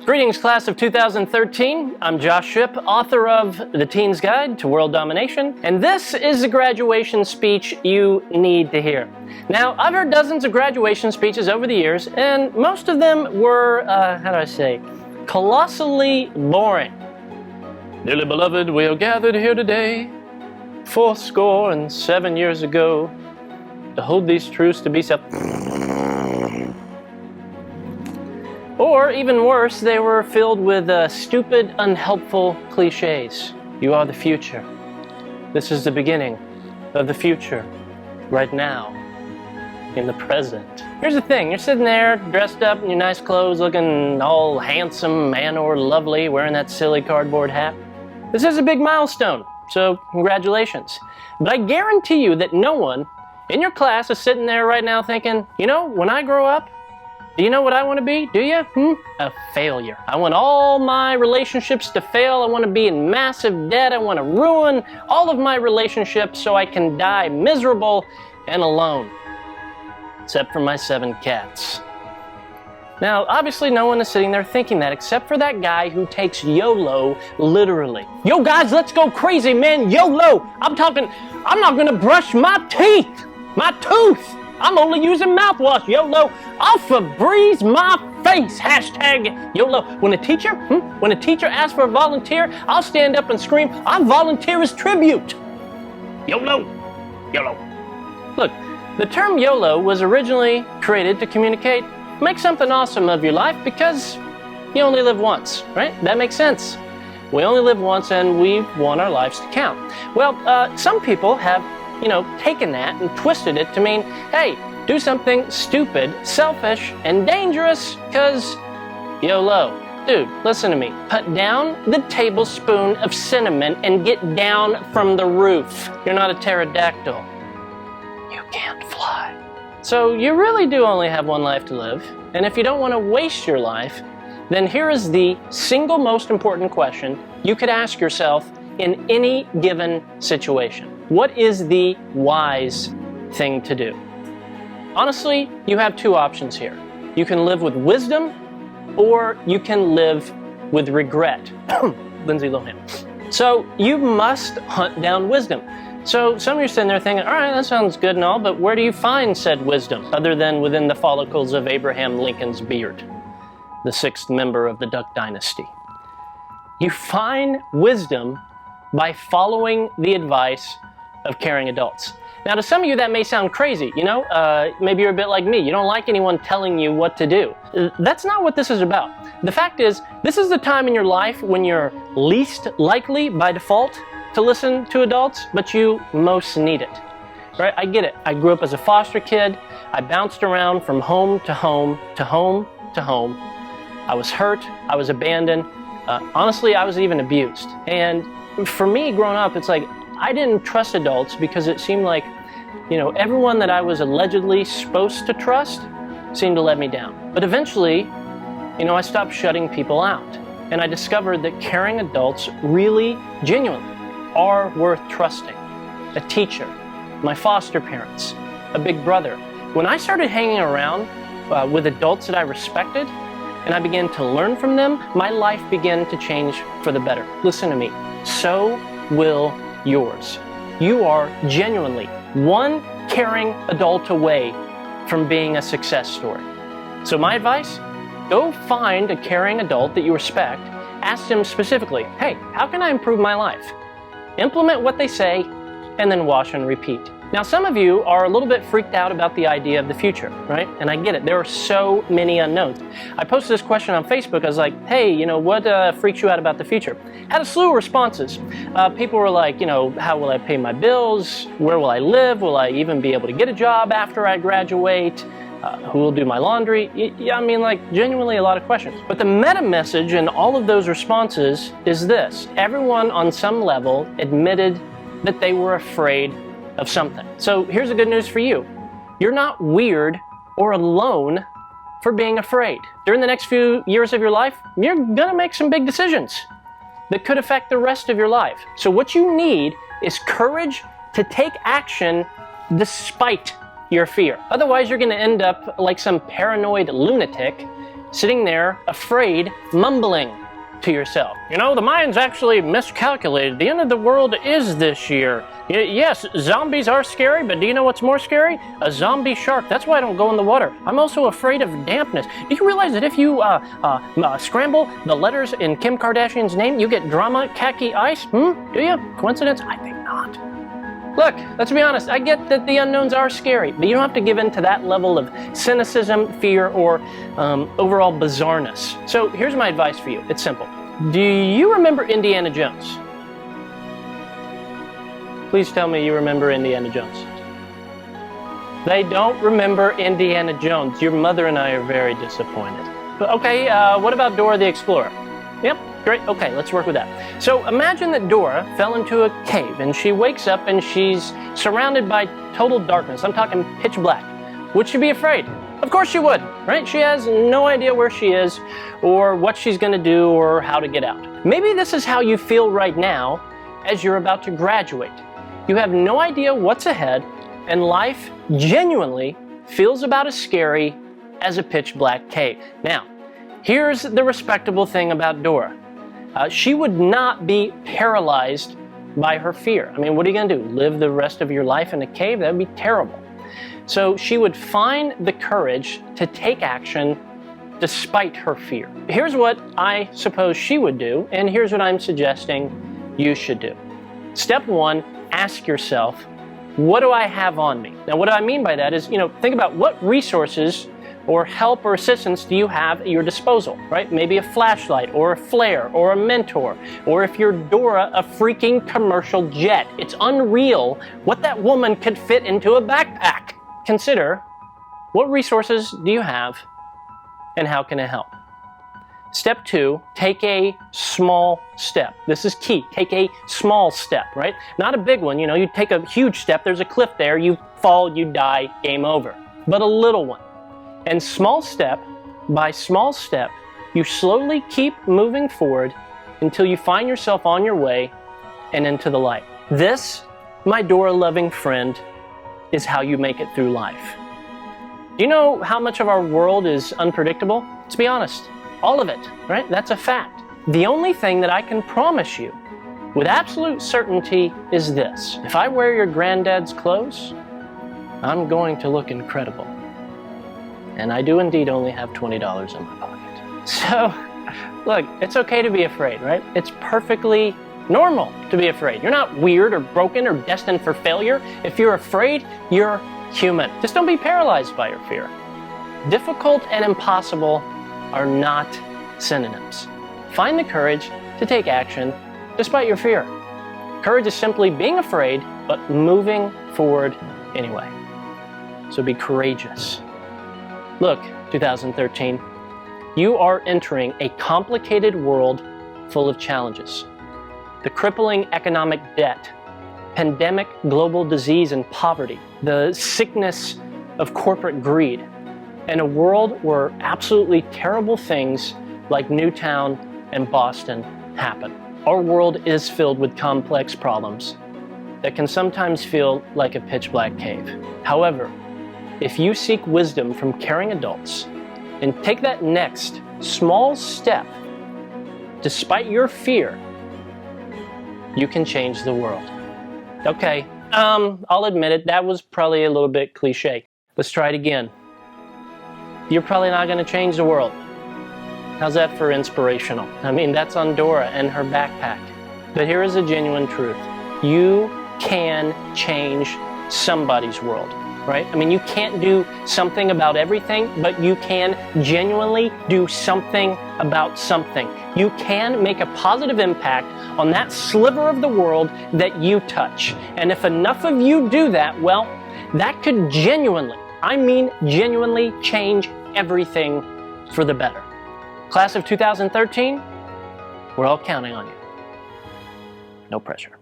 Greetings, class of 2013. I'm Josh Shipp, author of The Teen's Guide to World Domination, and this is the graduation speech you need to hear. Now, I've heard dozens of graduation speeches over the years, and most of them were, colossally boring. Dearly beloved, we are gathered here today, 87 years ago, to hold these truths to be self. Or, even worse, they were filled with stupid, unhelpful cliches. You are the future. This is the beginning of the future, right now, in the present. Here's the thing, you're sitting there, dressed up in your nice clothes, looking all handsome, man or lovely, wearing that silly cardboard hat. This is a big milestone, so congratulations. But I guarantee you that no one in your class is sitting there right now thinking, you know, when I grow up, do you know what I want to be? Do you? A failure. I want all my relationships to fail. I want to be in massive debt. I want to ruin all of my relationships so I can die miserable and alone. Except for my 7 cats. Now, obviously no one is sitting there thinking that except for that guy who takes YOLO literally. Yo guys, let's go crazy, man. YOLO. I'm not going to brush my teeth. My tooth. I'm only using mouthwash, YOLO. I'll Febreze my face, hashtag YOLO. When a teacher asks for a volunteer, I'll stand up and scream, I volunteer as tribute. YOLO, YOLO. Look, the term YOLO was originally created to communicate, make something awesome of your life because you only live once, right? That makes sense. We only live once and we want our lives to count. Well, some people have taken that and twisted it to mean, hey, do something stupid, selfish, and dangerous, because YOLO. Dude, listen to me. Put down the tablespoon of cinnamon and get down from the roof. You're not a pterodactyl. You can't fly. So you really do only have one life to live, and if you don't want to waste your life, then here is the single most important question you could ask yourself in any given situation. What is the wise thing to do? Honestly, you have 2 options here. You can live with wisdom, or you can live with regret. Lindsay Lohan. So you must hunt down wisdom. So some of you are sitting there thinking, all right, that sounds good and all, but where do you find said wisdom, other than within the follicles of Abraham Lincoln's beard, the 6th member of the Duck Dynasty? You find wisdom by following the advice of caring adults. Now, to some of you that may sound crazy, maybe you're a bit like me. You don't like anyone telling you what to do. That's not what this is about. The fact is, this is the time in your life when you're least likely by default to listen to adults, but you most need it. Right? I get it. I grew up as a foster kid. I bounced around from home to home to home to home. I was hurt. I was abandoned. Honestly, I was even abused. And for me, growing up, it's like, I didn't trust adults because it seemed like, everyone that I was allegedly supposed to trust seemed to let me down. But eventually, I stopped shutting people out. And I discovered that caring adults really, genuinely, are worth trusting. A teacher, my foster parents, a big brother. When I started hanging around with adults that I respected, and I began to learn from them, my life began to change for the better. Listen to me. So will yours. You are genuinely one caring adult away from being a success story. So my advice, go find a caring adult that you respect, ask them specifically, hey, how can I improve my life? Implement what they say, and then wash and repeat. Now, some of you are a little bit freaked out about the idea of the future, right? And I get it. There are so many unknowns. I posted this question on Facebook. I was like, hey, what freaks you out about the future? Had a slew of responses. People were like, how will I pay my bills? Where will I live? Will I even be able to get a job after I graduate? Who will do my laundry? Genuinely a lot of questions. But the meta message in all of those responses is this. Everyone on some level admitted that they were afraid of something. So here's the good news for you. You're not weird or alone for being afraid. During the next few years of your life, you're gonna make some big decisions that could affect the rest of your life. So what you need is courage to take action despite your fear. Otherwise, you're gonna end up like some paranoid lunatic sitting there, afraid, mumbling to yourself. You know, the Mayans actually miscalculated. The end of the world is this year. Yes, zombies are scary, but do you know what's more scary? A zombie shark. That's why I don't go in the water. I'm also afraid of dampness. Do you realize that if you scramble the letters in Kim Kardashian's name, you get drama khaki ice? Do you? Coincidence? I think not. Look, let's be honest, I get that the unknowns are scary, but you don't have to give in to that level of cynicism, fear, or overall bizarreness. So here's my advice for you. It's simple. Do you remember Indiana Jones? Please tell me you remember Indiana Jones. They don't remember Indiana Jones. Your mother and I are very disappointed. But okay, what about Dora the Explorer? Yep. Great, okay, let's work with that. So imagine that Dora fell into a cave and she wakes up and she's surrounded by total darkness. I'm talking pitch black. Would she be afraid? Of course she would, right? She has no idea where she is or what she's gonna do or how to get out. Maybe this is how you feel right now as you're about to graduate. You have no idea what's ahead and life genuinely feels about as scary as a pitch black cave. Now, here's the respectable thing about Dora. She would not be paralyzed by her fear. I mean, what are you going to do? Live the rest of your life in a cave? That would be terrible. So she would find the courage to take action despite her fear. Here's what I suppose she would do, and here's what I'm suggesting you should do. Step one, ask yourself, what do I have on me? Now, what I mean by that is, think about what resources or help or assistance do you have at your disposal, right? Maybe a flashlight or a flare or a mentor, or if you're Dora, a freaking commercial jet. It's unreal what that woman could fit into a backpack. Consider, what resources do you have and how can it help? Step two, take a small step. This is key. Take a small step, right? Not a big one. You take a huge step, there's a cliff there, you fall, you die, game over. But a little one. And small step by small step, you slowly keep moving forward until you find yourself on your way and into the light. This, my Dora-loving friend, is how you make it through life. Do you know how much of our world is unpredictable? Let's be honest, all of it, right? That's a fact. The only thing that I can promise you with absolute certainty is this. If I wear your granddad's clothes, I'm going to look incredible. And I do indeed only have $20 in my pocket. So, look, it's okay to be afraid, right? It's perfectly normal to be afraid. You're not weird or broken or destined for failure. If you're afraid, you're human. Just don't be paralyzed by your fear. Difficult and impossible are not synonyms. Find the courage to take action despite your fear. Courage is simply being afraid, but moving forward anyway. So be courageous. Look, 2013, you are entering a complicated world full of challenges. The crippling economic debt, pandemic global disease and poverty, the sickness of corporate greed, and a world where absolutely terrible things like Newtown and Boston happen. Our world is filled with complex problems that can sometimes feel like a pitch black cave. However, if you seek wisdom from caring adults and take that next small step, despite your fear, you can change the world. Okay, I'll admit it, that was probably a little bit cliche. Let's try it again. You're probably not going to change the world. How's that for inspirational? I mean, that's on Dora and her backpack. But here is a genuine truth. You can change somebody's world. Right? I mean, you can't do something about everything, but you can genuinely do something about something. You can make a positive impact on that sliver of the world that you touch. And if enough of you do that, well, that could genuinely, I mean genuinely change everything for the better. Class of 2013, we're all counting on you. No pressure.